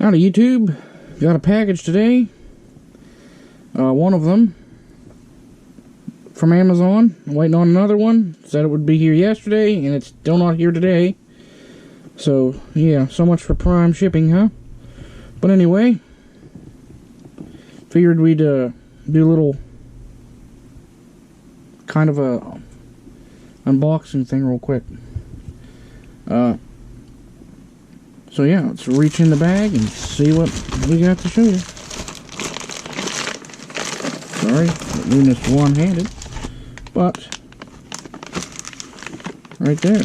Howdy YouTube, got a package today, one of them from Amazon. I'm waiting on another one. Said it would be here yesterday and it's still not here today. So yeah, so much for Prime shipping, huh? But anyway, figured we'd do a little kind of a unboxing thing real quick. So yeah, let's reach in the bag and see what we got to show you. Sorry, doing this one-handed, but right there.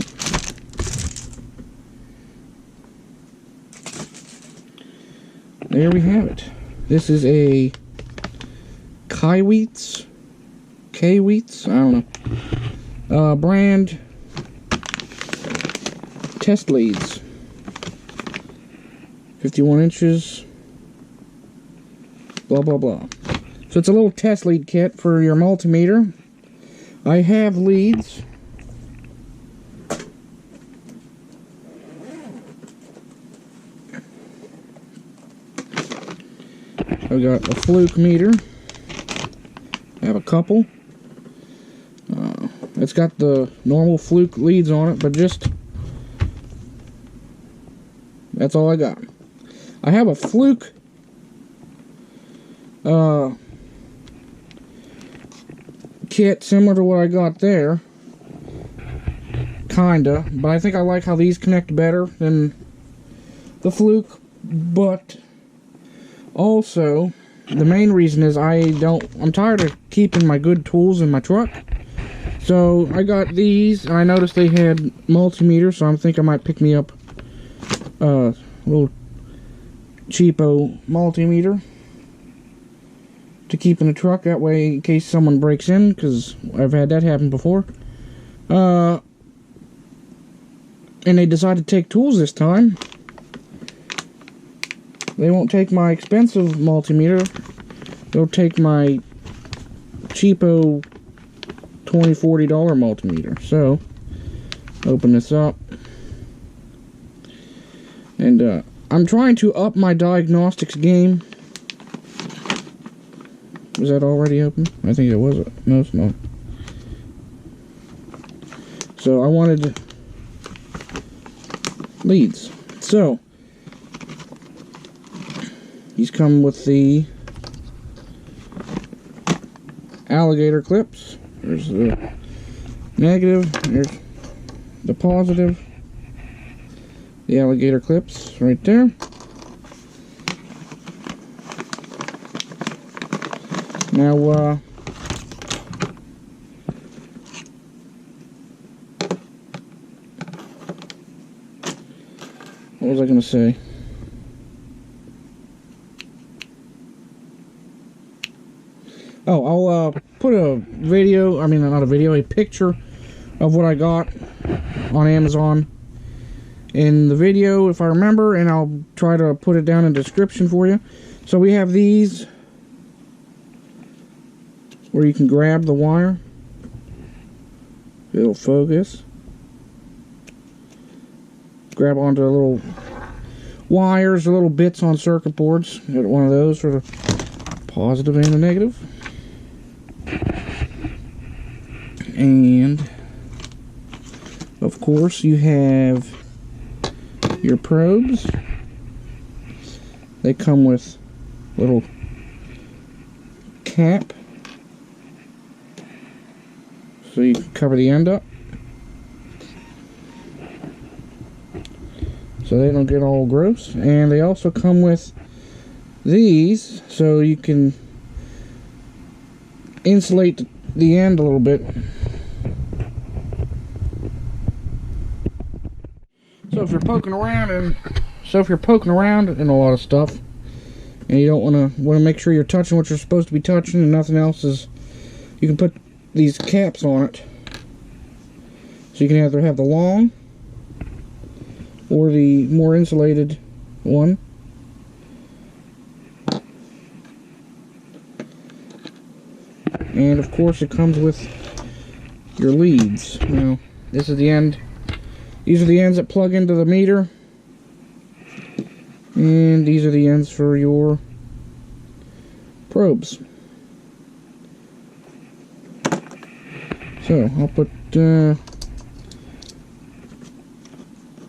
There we have it. This is a Kaiweets, I don't know, brand test leads. 51 inches, blah blah blah. So it's a little test lead kit for your multimeter. I have leads. I've got a fluke meter. I have a couple. It's got the normal fluke leads on it, but just that's all I got. I have a fluke kit similar to what I got there, kinda, but I think I like how these connect better than the fluke. But also the main reason is I'm tired of keeping my good tools in my truck, so I got these, and I noticed they had multimeter, so I think I might pick me up a little cheapo multimeter to keep in the truck, that way in case someone breaks in, because I've had that happen before. And they decided to take tools this time. They won't take my expensive multimeter, they'll take my cheapo $20–40 multimeter. So open this up, and I'm trying to up my diagnostics game. Was that already open? I think it was. No, it's not. So I wanted leads. So these come with the alligator clips. There's the negative, there's the positive. The alligator clips right there. Now, what was I going to say? Oh, I'll put a video, I mean not a video, a picture of what I got on Amazon in the video if I remember, and I'll try to put it down in the description for you. So we have these where you can grab the wire, it'll focus, grab onto the little wires, the little bits on circuit boards. Got one of those for the positive and the negative. And of course you have your probes. They come with little cap, so you can cover the end up so they don't get all gross. And they also come with these so you can insulate the end a little bit. So if you're poking around in a lot of stuff, and you don't want to make sure you're touching what you're supposed to be touching and nothing else is, you can put these caps on it. So you can either have the long or the more insulated one. And of course it comes with your leads. Now, this is the end. These are the ends that plug into the meter. And these are the ends for your probes. So I'll put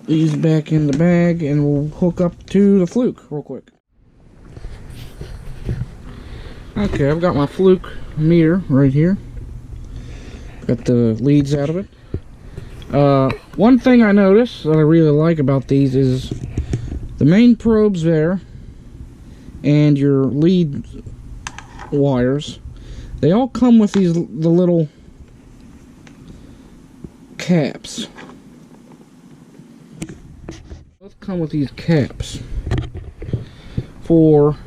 these back in the bag and we'll hook up to the fluke real quick. Okay, I've got my fluke meter right here. Got the leads out of it. One thing I noticed that I really like about these is the main probes there and your lead wires. They all come with the little caps. Both come with these caps for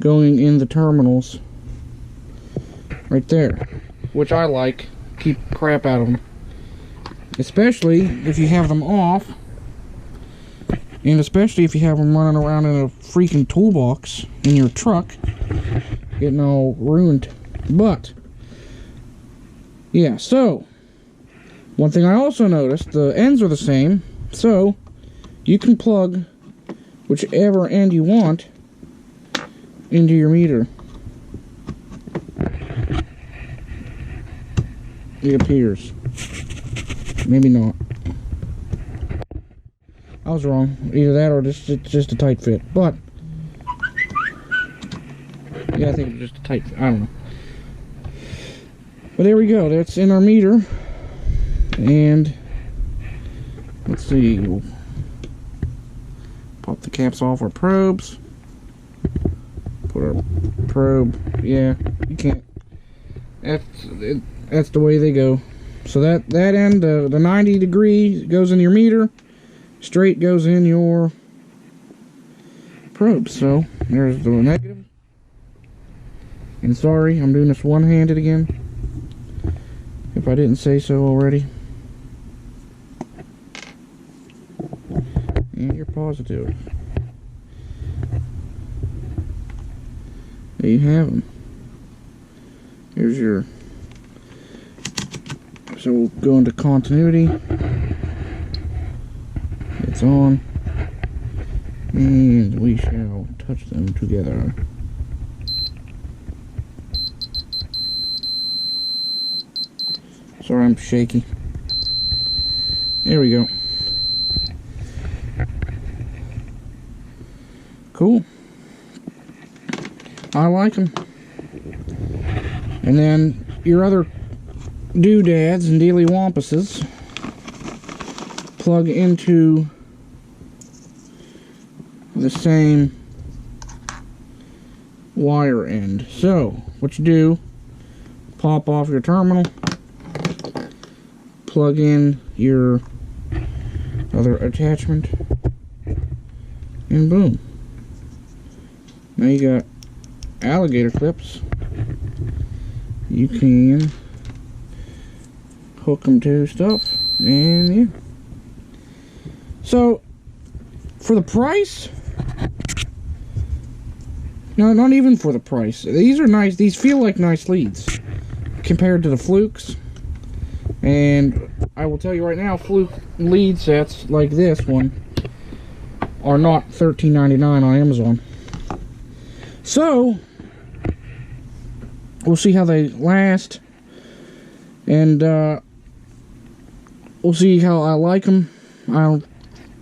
going in the terminals right there, which I like. Keep crap out of them, especially if you have them off, and especially if you have them running around in a freaking toolbox in your truck getting all ruined. But yeah, so one thing I also noticed, the ends are the same, so you can plug whichever end you want into your meter. It appears. Maybe not. I was wrong. Either that or it's just a tight fit. But yeah, I think it's just a tight fit. I don't know. But there we go. That's in our meter. And let's see. We'll pop the caps off our probes. Put our probe. Yeah, you can't. That's the way they go. So that end, the 90 degree goes in your meter, straight goes in your probe. So there's the negative. And sorry, I'm doing this one-handed again, if I didn't say so already. And you're positive. There you have them. Here's your. So we'll go into continuity. It's on. And we shall touch them together. Sorry, I'm shaky. There we go. Cool. I like them. And then your other doodads and dealy wampuses plug into the same wire end. So what you do, pop off your terminal, plug in your other attachment, and boom. Now you got alligator clips. You can hook them to stuff, and yeah. So for the price, no, not even for the price. These are nice. These feel like nice leads compared to the flukes. And I will tell you right now, fluke lead sets like this one are not $13.99 on Amazon. So we'll see how they last, and we'll see how I like them. I don't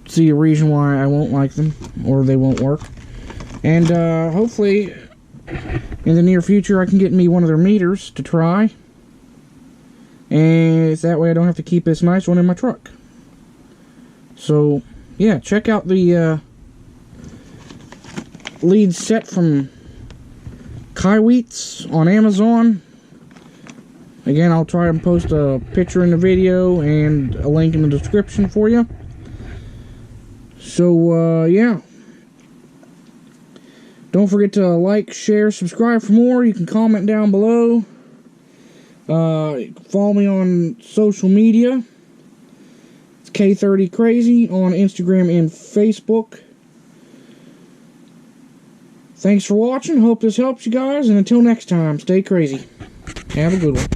see a reason why I won't like them or they won't work. And hopefully in the near future I can get me one of their meters to try, and that way I don't have to keep this nice one in my truck. So yeah, check out the lead set from Kaiweets on Amazon. Again, I'll try and post a picture in the video and a link in the description for you. So yeah, don't forget to like, share, subscribe for more. You can comment down below. Follow me on social media. It's K30Crazy on Instagram and Facebook. Thanks for watching. Hope this helps you guys. And until next time, stay crazy. Have a good one.